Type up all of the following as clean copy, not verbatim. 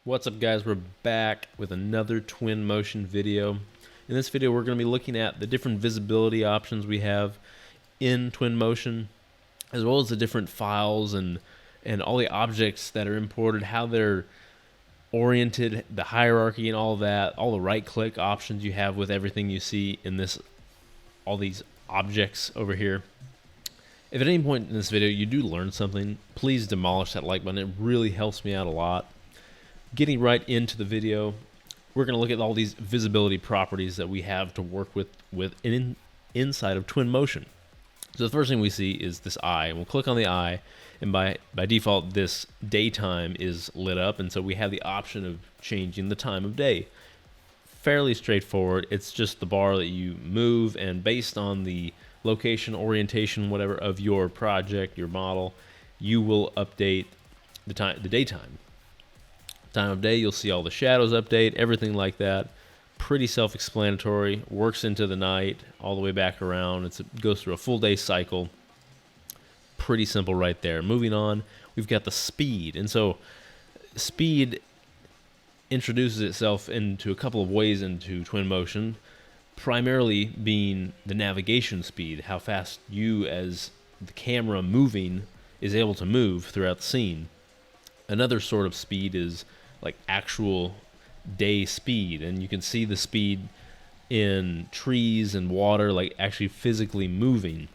What's up, guys? We're back with another Twinmotion video. In this video we're going to be looking at the different visibility options we have in Twinmotion, as well as the different files and all the objects that are imported, how they're oriented, the hierarchy and all that, all the right click options you have with everything you see in this, all these objects over here. If at any point in this video you do learn something, please demolish that like button. It really helps me out a lot. Getting right into the video, we're going to look at all these visibility properties that we have to work with inside of Twinmotion. So the first thing we see is this eye, and we'll click on the eye, and by default this daytime is lit up, and so we have the option of changing the time of day. Fairly straightforward. It's just the bar that you move, and based on the location, orientation, whatever of your project, your model, you will update the daytime. Time of day, you'll see all the shadows update, everything like that. Pretty self-explanatory. Works into the night all the way back around. It goes through a full day cycle. Pretty simple right there. Moving on, we've got the speed, and so speed introduces itself into a couple of ways into Twinmotion, primarily being the navigation speed, how fast you as the camera moving is able to move throughout the scene. Another sort of speed is like actual day speed, and you can see the speed in trees and water, like actually physically moving,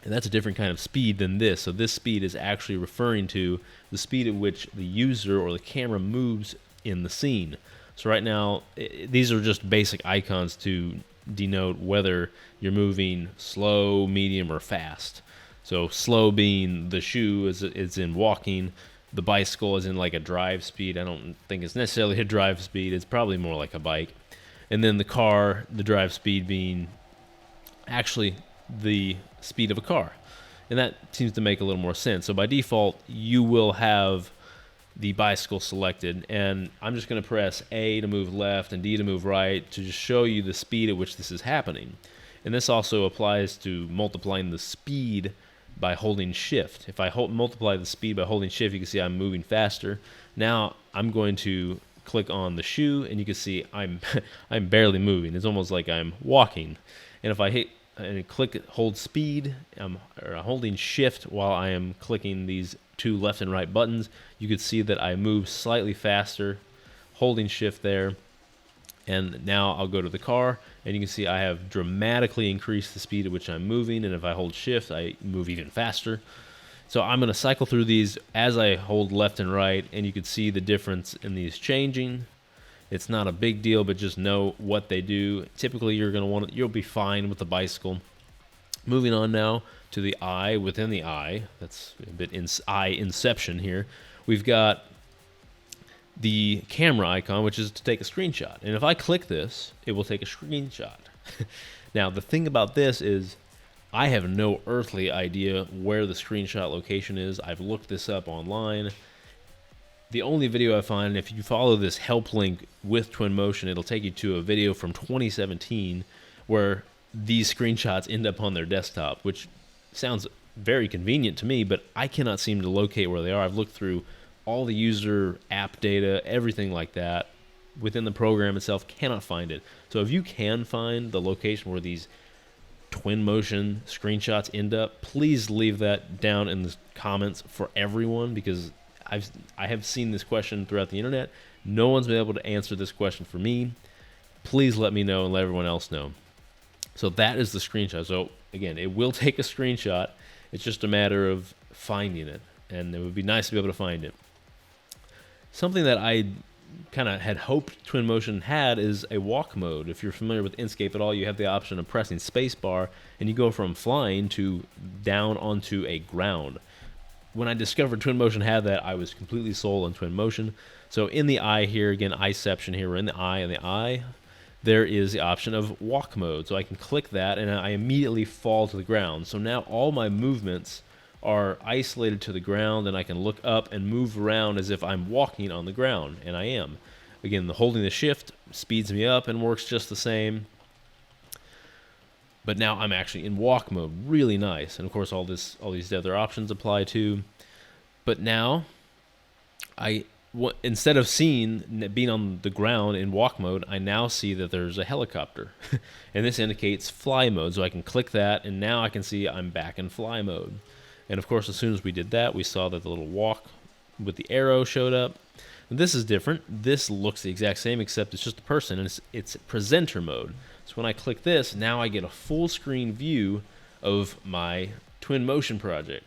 and that's a different kind of speed than this. So this speed is actually referring to the speed at which the user or the camera moves in the scene. So right now these are just basic icons to denote whether you're moving slow, medium, or fast. So slow being the shoe is in walking. The bicycle is in like a drive speed. I don't think it's necessarily a drive speed. It's probably more like a bike. And then the car, the drive speed being actually the speed of a car. And that seems to make a little more sense. So by default, you will have the bicycle selected. And I'm just going to press A to move left and D to move right to just show you the speed at which this is happening. And this also applies to multiplying the speed by holding shift. If I multiply the speed by holding shift, you can see I'm moving faster. Now I'm going to click on the shoe, and you can see I'm barely moving. It's almost like I'm walking. And if I hit and hold speed, I'm holding shift while I am clicking these two left and right buttons, you can see that I move slightly faster, holding shift there. And now I'll go to the car, and you can see I have dramatically increased the speed at which I'm moving, and if I hold shift, I move even faster. So I'm going to cycle through these as I hold left and right, and you can see the difference in these changing. It's not a big deal, but just know what they do. Typically, you'll be fine with the bicycle. Moving on now to the eye within the eye. That's a bit eye inception here. We've got the camera icon, which is to take a screenshot. And if I click this, it will take a screenshot. Now, the thing about this is I have no earthly idea where the screenshot location is. I've looked this up online. The only video I find, if you follow this help link with Twinmotion, it'll take you to a video from 2017 where these screenshots end up on their desktop, which sounds very convenient to me, but I cannot seem to locate where they are. I've looked through all the user app data, everything like that within the program itself, cannot find it. So if you can find the location where these Twinmotion screenshots end up, please leave that down in the comments for everyone, because I have seen this question throughout the internet. No one's been able to answer this question for me. Please let me know and let everyone else know. So that is the screenshot. So again, it will take a screenshot. It's just a matter of finding it, and it would be nice to be able to find it. Something that I kind of had hoped Twinmotion had is a walk mode. If you're familiar with Inkscape at all, you have the option of pressing spacebar, and you go from flying to down onto a ground. When I discovered Twinmotion had that, I was completely sold on Twinmotion. So in the eye here, again, eyeception here, we're in the eye, and the eye, there is the option of walk mode. So I can click that, and I immediately fall to the ground. So now all my movements are isolated to the ground, and I can look up and move around as if I'm walking on the ground, and I am. Again, holding the shift speeds me up and works just the same. But now I'm actually in walk mode. Really nice. And of course all these other options apply too. But now instead of being on the ground in walk mode, I now see that there's a helicopter. And this indicates fly mode. So I can click that, and now I can see I'm back in fly mode. And of course, as soon as we did that, we saw that the little walk with the arrow showed up. And this is different. This looks the exact same, except it's just a person, and it's presenter mode. So when I click this, now I get a full screen view of my Twinmotion project.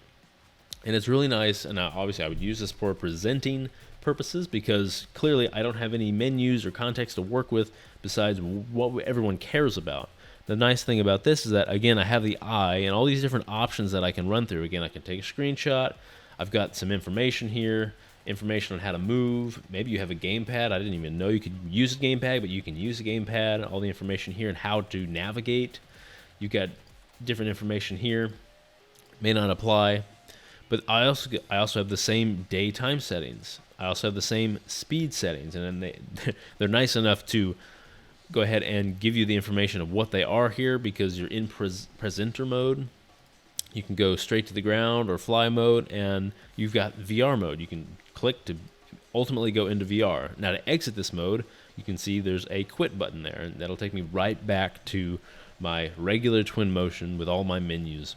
And it's really nice, and obviously I would use this for presenting purposes because clearly I don't have any menus or context to work with besides what everyone cares about. The nice thing about this is that, again, I have the eye and all these different options that I can run through. Again, I can take a screenshot. I've got some information here, information on how to move. Maybe you have a gamepad. I didn't even know you could use a gamepad, but you can use a gamepad. All the information here and how to navigate. You've got different information here. May not apply. But I also have the same daytime settings. I also have the same speed settings, and then they're nice enough to go ahead and give you the information of what they are here because you're in presenter mode. You can go straight to the ground or fly mode, and you've got VR mode. You can click to ultimately go into VR. Now to exit this mode, you can see there's a quit button there, and that'll take me right back to my regular Twinmotion with all my menus.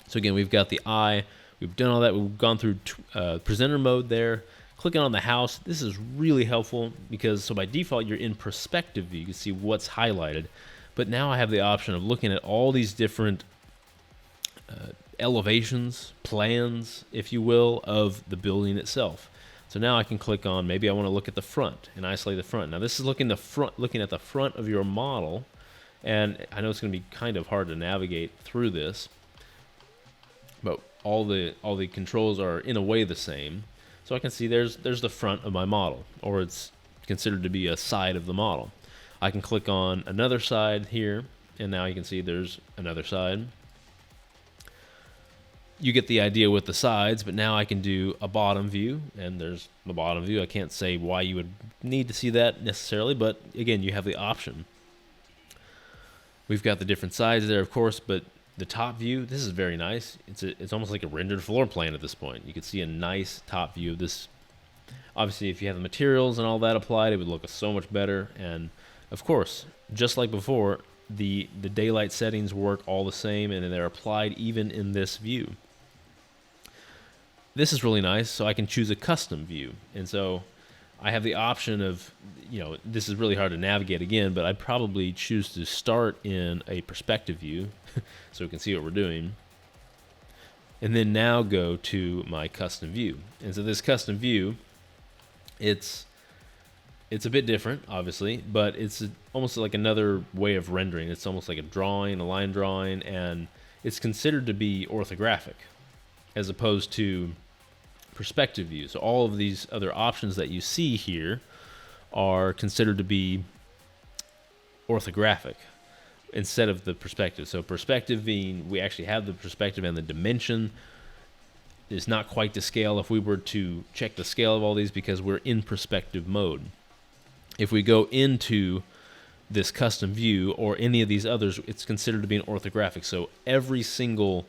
So again, we've got the eye. We've done all that. We've gone through presenter mode there. Clicking on the house, this is really helpful because so by default you're in perspective view. You can see what's highlighted. But now I have the option of looking at all these different elevations, plans, if you will, of the building itself. So now I can click on, maybe I want to look at the front and isolate the front. Now this is looking at the front of your model, and I know it's going to be kind of hard to navigate through this, but all the controls are in a way the same. So I can see there's the front of my model, or it's considered to be a side of the model. I can click on another side here, and now you can see there's another side. You get the idea with the sides, but now I can do a bottom view, and there's the bottom view. I can't say why you would need to see that necessarily, but again, you have the option. We've got the different sides there, of course, but the top view, this is very nice. It's almost like a rendered floor plan at this point. You can see a nice top view of this. Obviously, if you have the materials and all that applied, it would look so much better. And of course, just like before, the daylight settings work all the same, and they're applied even in this view. This is really nice, so I can choose a custom view. And so I have the option of, this is really hard to navigate again, but I'd probably choose to start in a perspective view so we can see what we're doing. And then now go to my custom view. And so this custom view, it's a bit different, obviously, but it's almost like another way of rendering. It's almost like a line drawing, and it's considered to be orthographic as opposed to perspective view. So all of these other options that you see here are considered to be orthographic instead of the perspective. So perspective being, we actually have the perspective, and the dimension is not quite to scale if we were to check the scale of all these because we're in perspective mode. If we go into this custom view or any of these others, it's considered to be an orthographic. So every single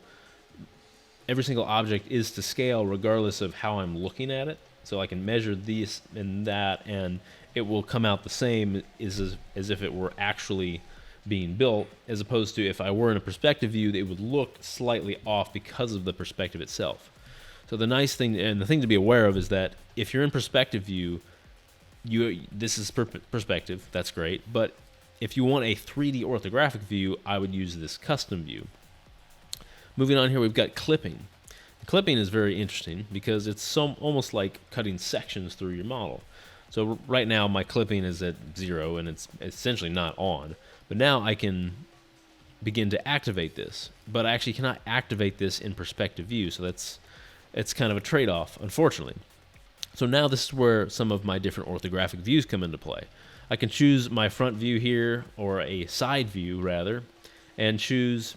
object is to scale regardless of how I'm looking at it. So I can measure this and that, and it will come out the same as if it were actually being built, as opposed to if I were in a perspective view, it would look slightly off because of the perspective itself. So the nice thing, and the thing to be aware of, is that if you're in perspective view, this is perspective, that's great, but if you want a 3D orthographic view, I would use this custom view. Moving on here, we've got clipping. Clipping is very interesting because it's almost like cutting sections through your model. So right now my clipping is at 0 and it's essentially not on. But now I can begin to activate this. But I actually cannot activate this in perspective view, so it's kind of a trade-off, unfortunately. So now this is where some of my different orthographic views come into play. I can choose my front view here, or a side view rather, and choose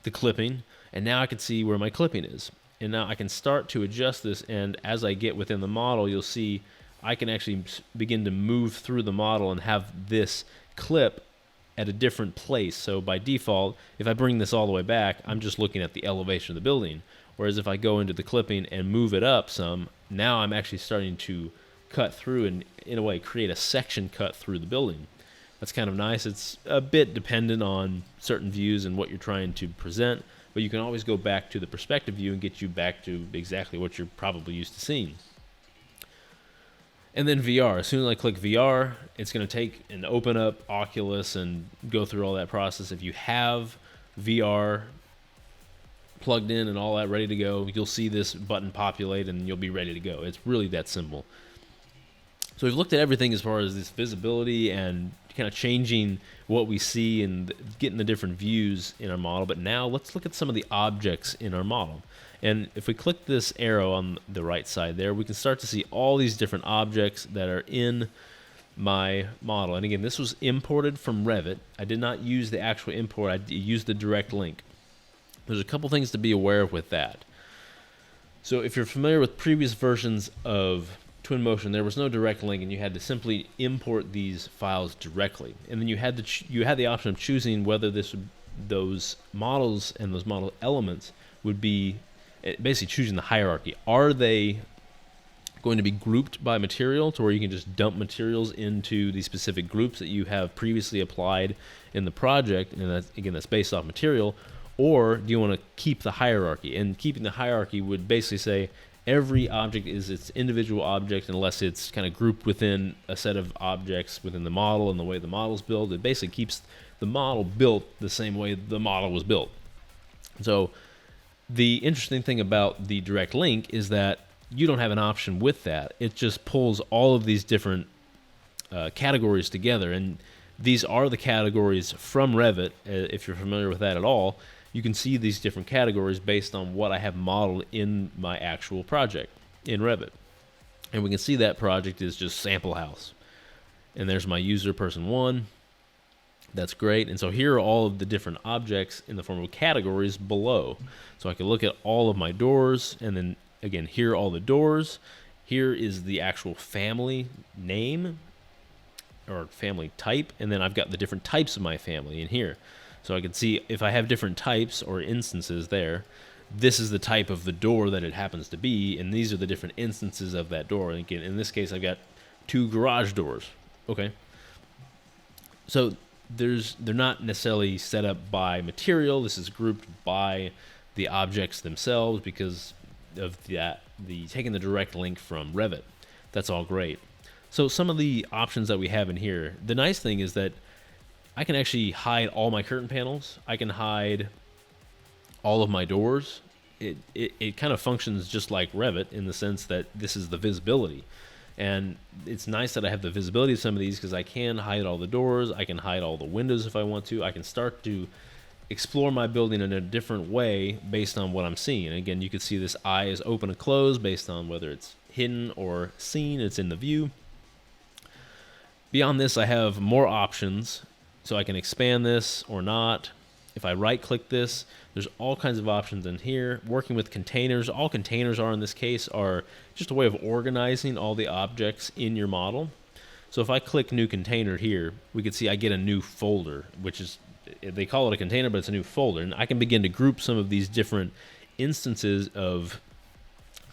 the clipping, and now I can see where my clipping is. And now I can start to adjust this, and as I get within the model, you'll see I can actually begin to move through the model and have this clip at a different place. So by default, if I bring this all the way back, I'm just looking at the elevation of the building. Whereas if I go into the clipping and move it up some, now I'm actually starting to cut through and, in a way, create a section cut through the building. That's kind of nice. It's a bit dependent on certain views and what you're trying to present, but you can always go back to the perspective view and get you back to exactly what you're probably used to seeing. And then VR. As soon as I click VR, it's going to take and open up Oculus and go through all that process. If you have VR plugged in and all that ready to go, you'll see this button populate and you'll be ready to go. It's really that simple. So we've looked at everything as far as this visibility and kind of changing what we see and getting the different views in our model. But now let's look at some of the objects in our model. And if we click this arrow on the right side there, we can start to see all these different objects that are in my model. And again, this was imported from Revit. I did not use the actual import. I used the direct link. There's a couple things to be aware of with that. So if you're familiar with previous versions of Twinmotion, there was no direct link, and you had to simply import these files directly. And then you had the option of choosing whether those models and those model elements would be basically choosing the hierarchy. Are they going to be grouped by material to where you can just dump materials into these specific groups that you have previously applied in the project, and that's based off material, or do you want to keep the hierarchy? And keeping the hierarchy would basically say every object is its individual object unless it's kind of grouped within a set of objects within the model and the way the model's built. It basically keeps the model built the same way the model was built. So the interesting thing about the direct link is that you don't have an option with that. It just pulls all of these different categories together, and these are the categories from Revit. If you're familiar with that at all, you can see these different categories based on what I have modeled in my actual project in Revit. And we can see that project is just sample house. And there's my user person 1. That's great. And so here are all of the different objects in the form of categories below. So I can look at all of my doors, and then again, here are all the doors. Here is the actual family name or family type, and then I've got the different types of my family in here. So I can see if I have different types or instances there, this is the type of the door that it happens to be, and these are the different instances of that door. And again, in this case, I've got 2 garage doors. Okay. So they're not necessarily set up by material. This is grouped by the objects themselves because of the taking the direct link from Revit. That's all great. So some of the options that we have in here, the nice thing is that I can actually hide all my curtain panels. I can hide all of my doors. It kind of functions just like Revit in the sense that this is the visibility. And it's nice that I have the visibility of some of these because I can hide all the doors. I can hide all the windows if I want to. I can start to explore my building in a different way based on what I'm seeing. And again, you can see this eye is open and closed based on whether it's hidden or seen. It's in the view. Beyond this, I have more options. So I can expand this or not. If I right click this, there's all kinds of options in here. Working with containers, all containers are in this case are just a way of organizing all the objects in your model. So if I click new container here, we can see I get a new folder, which is, they call it a container, but it's a new folder. And I can begin to group some of these different instances of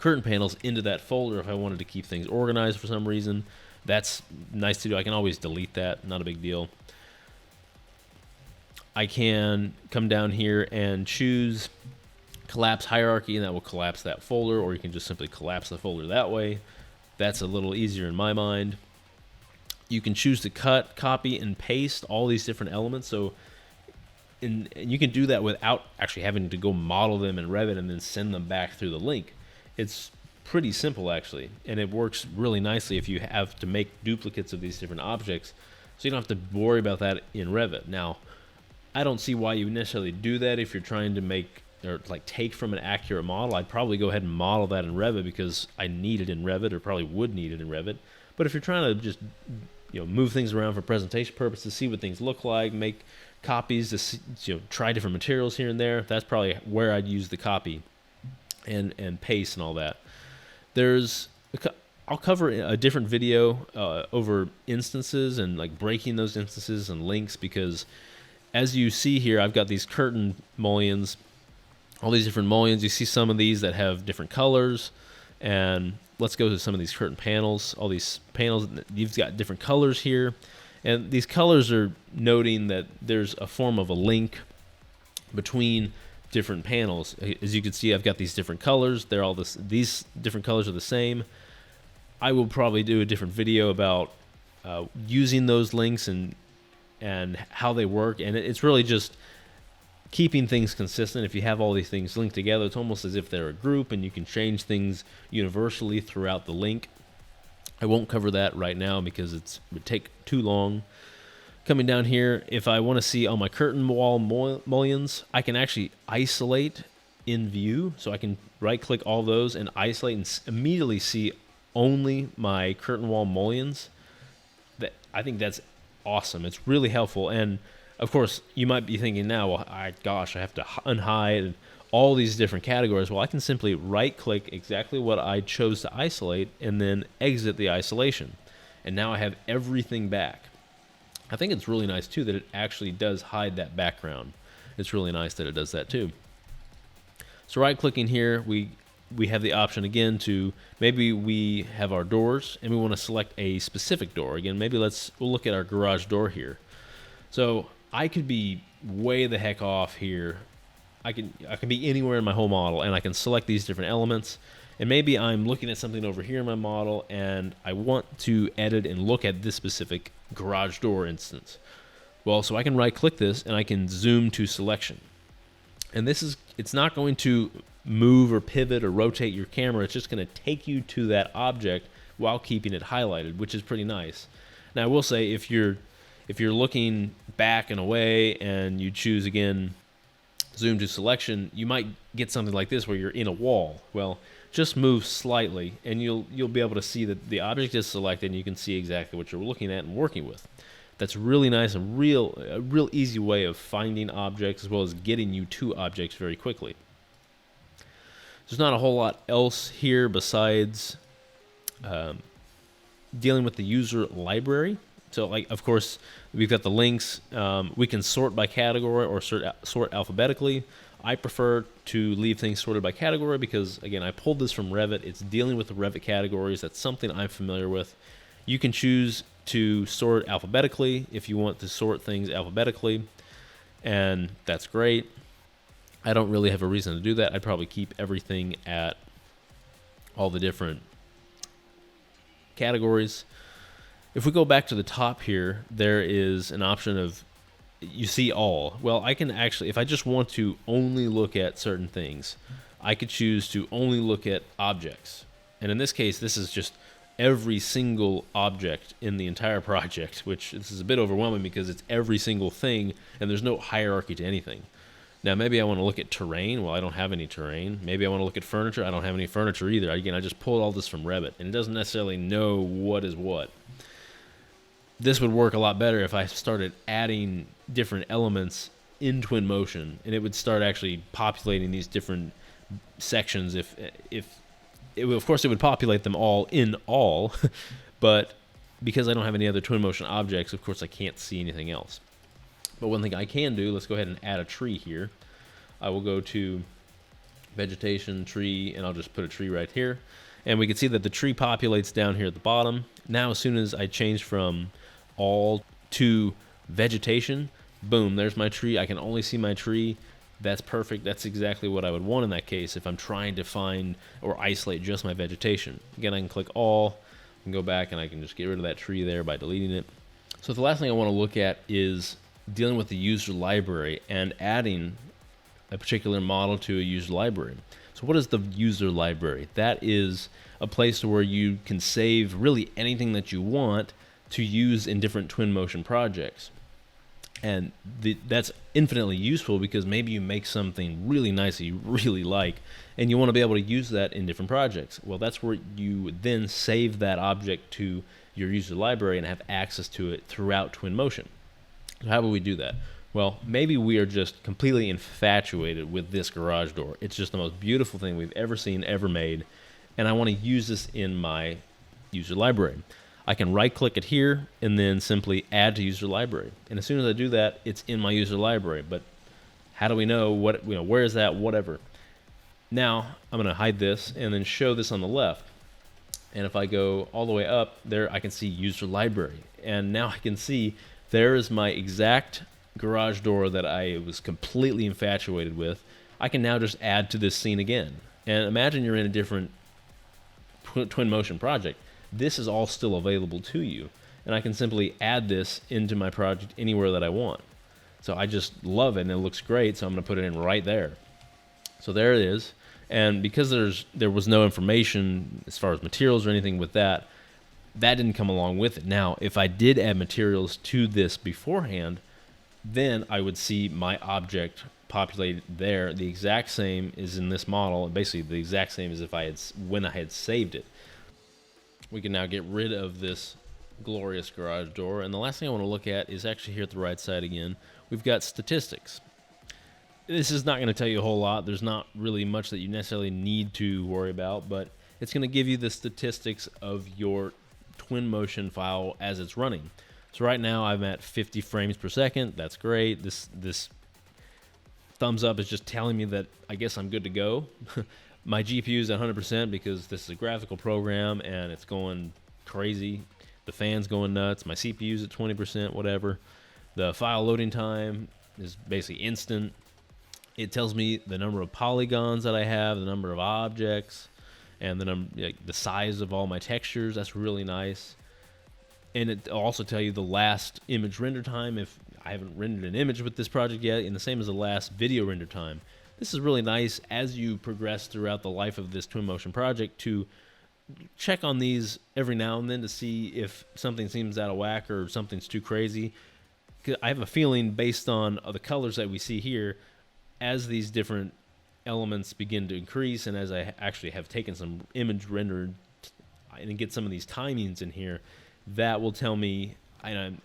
curtain panels into that folder if I wanted to keep things organized for some reason. That's nice to do. I can always delete that, not a big deal. I can come down here and choose collapse hierarchy, and that will collapse that folder, or you can just simply collapse the folder that way. That's a little easier in my mind. You can choose to cut, copy, and paste all these different elements. So and you can do that without actually having to go model them in Revit and then send them back through the link. It's pretty simple, actually, and it works really nicely if you have to make duplicates of these different objects, so you don't have to worry about that in Revit. Now, I don't see why you necessarily do that if you're trying to make or like take from an accurate model. I'd probably go ahead and model that in Revit because I need it in Revit, or probably would need it in Revit. But if you're trying to just move things around for presentation purposes, see what things look like, make copies to see, try different materials here and there, that's probably where I'd use the copy and paste and all that. I'll cover a different video over instances and like breaking those instances and links, because as you see here, I've got these curtain mullions, all these different mullions. You see some of these that have different colors, and let's go to some of these curtain panels. All these panels, you've got different colors here. And these colors are noting that there's a form of a link between different panels. As you can see, I've got these different colors. They're all these different colors are the same. I will probably do a different video about using those links and how they work. And it's really just keeping things consistent. If you have all these things linked together, it's almost as if they're a group, and you can change things universally throughout the link. I won't cover that right now because it would take too long. Coming down here, if I want to see all my curtain wall mullions, I can actually isolate in view. So I can right click all those and isolate and immediately see only my curtain wall mullions. I think that's awesome. It's really helpful. And of course, you might be thinking now, well, I have to unhide all these different categories. Well, I can simply right-click exactly what I chose to isolate and then exit the isolation. And now I have everything back. I think it's really nice, too, that it actually does hide that background. It's really nice that it does that, too. So right-clicking here, we have the option, again, to maybe we have our doors, and we want to select a specific door. Again, maybe we'll look at our garage door here. So I could be way the heck off here. I can be anywhere in my whole model, and I can select these different elements. And maybe I'm looking at something over here in my model, and I want to edit and look at this specific garage door instance. Well, so I can right-click this, and I can zoom to selection. And it's not going to move or pivot or rotate your camera. It's just going to take you to that object while keeping it highlighted, which is pretty nice. Now, I will say, if you're looking back and away, and you choose again zoom to selection, you might get something like this where you're in a wall. Well, just move slightly, and you'll be able to see that the object is selected, and you can see exactly what you're looking at and working with. That's really nice, a real easy way of finding objects as well as getting you to objects very quickly. There's not a whole lot else here besides dealing with the user library. So, like, of course, we've got the links. We can sort by category or sort alphabetically. I prefer to leave things sorted by category because, again, I pulled this from Revit. It's dealing with the Revit categories. That's something I'm familiar with. You can choose to sort alphabetically if you want to sort things alphabetically, and that's great. I don't really have a reason to do that. I'd probably keep everything at all the different categories. If we go back to the top here, there is an option of, you see all. Well, I can actually, if I just want to only look at certain things, I could choose to only look at objects. And in this case, this is just every single object in the entire project, which this is a bit overwhelming because it's every single thing and there's no hierarchy to anything. Now, maybe I want to look at terrain. Well, I don't have any terrain. Maybe I want to look at furniture. I don't have any furniture either. Again, I just pulled all this from Revit, and it doesn't necessarily know what is what. This would work a lot better if I started adding different elements in Twinmotion, and it would start actually populating these different sections. Of course, it would populate them all in all, but because I don't have any other Twinmotion objects, of course, I can't see anything else. But one thing I can do, let's go ahead and add a tree here. I will go to vegetation, tree, and I'll just put a tree right here. And we can see that the tree populates down here at the bottom. Now, as soon as I change from all to vegetation, boom, there's my tree. I can only see my tree. That's perfect. That's exactly what I would want in that case if I'm trying to find or isolate just my vegetation. Again, I can click all, I can go back, and I can just get rid of that tree there by deleting it. So the last thing I want to look at is dealing with the user library and adding a particular model to a user library. So what is the user library? That is a place where you can save really anything that you want to use in different Twinmotion projects. And that's infinitely useful because maybe you make something really nice that you really like and you want to be able to use that in different projects. Well, that's where you then save that object to your user library and have access to it throughout Twinmotion. So how will we do that? Well, maybe we are just completely infatuated with this garage door. It's just the most beautiful thing we've ever seen, ever made, and I want to use this in my user library. I can right-click it here and then simply add to user library. And as soon as I do that, it's in my user library. But how do we know where is that? Whatever. Now I'm going to hide this and then show this on the left. And if I go all the way up there, I can see user library. And now I can see there is my exact garage door that I was completely infatuated with. I can now just add to this scene again. And imagine you're in a different Twinmotion project. This is all still available to you. And I can simply add this into my project anywhere that I want. So I just love it, and it looks great, so I'm going to put it in right there. So there it is. And because there was no information as far as materials or anything with that didn't come along with it. Now, if I did add materials to this beforehand, then I would see my object populated there. The exact same is in this model, basically the exact same as when I had saved it. We can now get rid of this glorious garage door, and the last thing I want to look at is actually here at the right side again. We've got statistics. This is not going to tell you a whole lot. There's not really much that you necessarily need to worry about, but it's going to give you the statistics of your Twinmotion file as it's running. So right now I'm at 50 frames per second. That's great. This thumbs up is just telling me that I guess I'm good to go. My GPU is at 100% because this is a graphical program and it's going crazy. The fan's going nuts. My CPU is at 20%, whatever. The file loading time is basically instant. It tells me the number of polygons that I have, the number of objects, and the size of all my textures. That's really nice. And it'll also tell you the last image render time if I haven't rendered an image with this project yet, and the same as the last video render time. This is really nice as you progress throughout the life of this Twinmotion project to check on these every now and then to see if something seems out of whack or something's too crazy. I have a feeling based on the colors that we see here, as these different elements begin to increase, and as I actually have taken some image rendered and get some of these timings in here, that will tell me,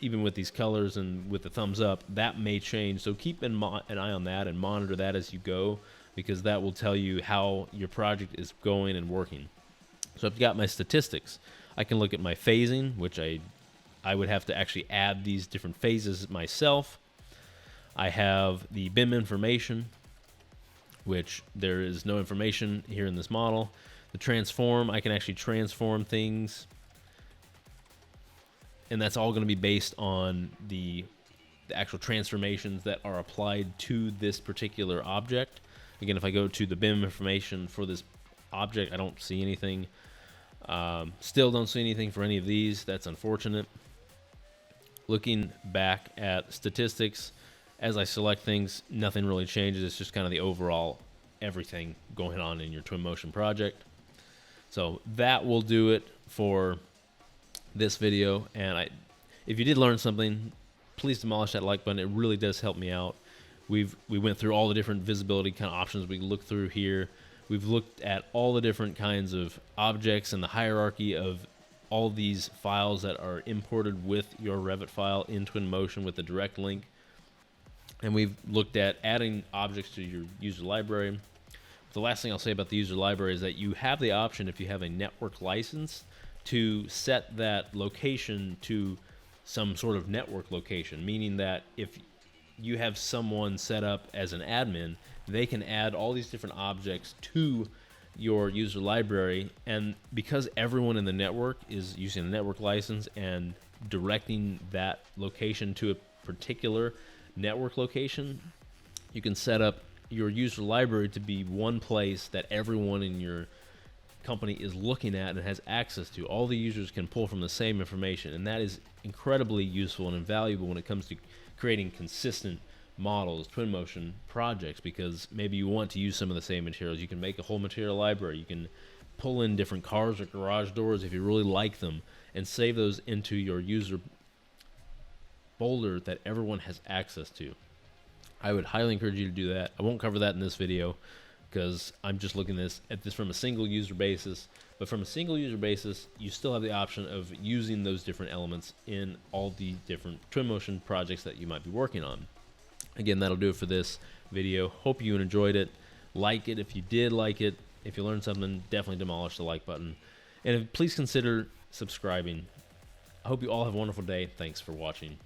even with these colors and with the thumbs up, that may change. So keep an eye on that and monitor that as you go, because that will tell you how your project is going and working. So I've got my statistics. I can look at my phasing, which I would have to actually add these different phases myself. I have the BIM information, which there is no information here in this model. The transform, I can actually transform things, and that's all going to be based on the actual transformations that are applied to this particular object. Again, if I go to the BIM information for this object, I don't see anything. Still don't see anything for any of these. That's unfortunate. Looking back at statistics, as I select things, nothing really changes. It's just kind of the overall everything going on in your Twinmotion project. So that will do it for this video. And if you did learn something, please demolish that like button. It really does help me out. We went through all the different visibility kind of options we look through here. We've looked at all the different kinds of objects and the hierarchy of all these files that are imported with your Revit file in Twinmotion with the direct link. And we've looked at adding objects to your user library. The last thing I'll say about the user library is that you have the option, if you have a network license, to set that location to some sort of network location, meaning that if you have someone set up as an admin, they can add all these different objects to your user library, and because everyone in the network is using a network license and directing that location to a particular network location, you can set up your user library to be one place that everyone in your company is looking at and has access to. All the users can pull from the same information, and that is incredibly useful and invaluable when it comes to creating consistent models, Twinmotion projects, because maybe you want to use some of the same materials. You can make a whole material library. You can pull in different cars or garage doors if you really like them and save those into your user folder that everyone has access to. I would highly encourage you to do that. I won't cover that in this video because I'm just looking at this from a single user basis. But from a single user basis, you still have the option of using those different elements in all the different Twinmotion projects that you might be working on. Again, that'll do it for this video. Hope you enjoyed it. Like it if you did like it. If you learned something, definitely demolish the like button. And please consider subscribing. I hope you all have a wonderful day. Thanks for watching.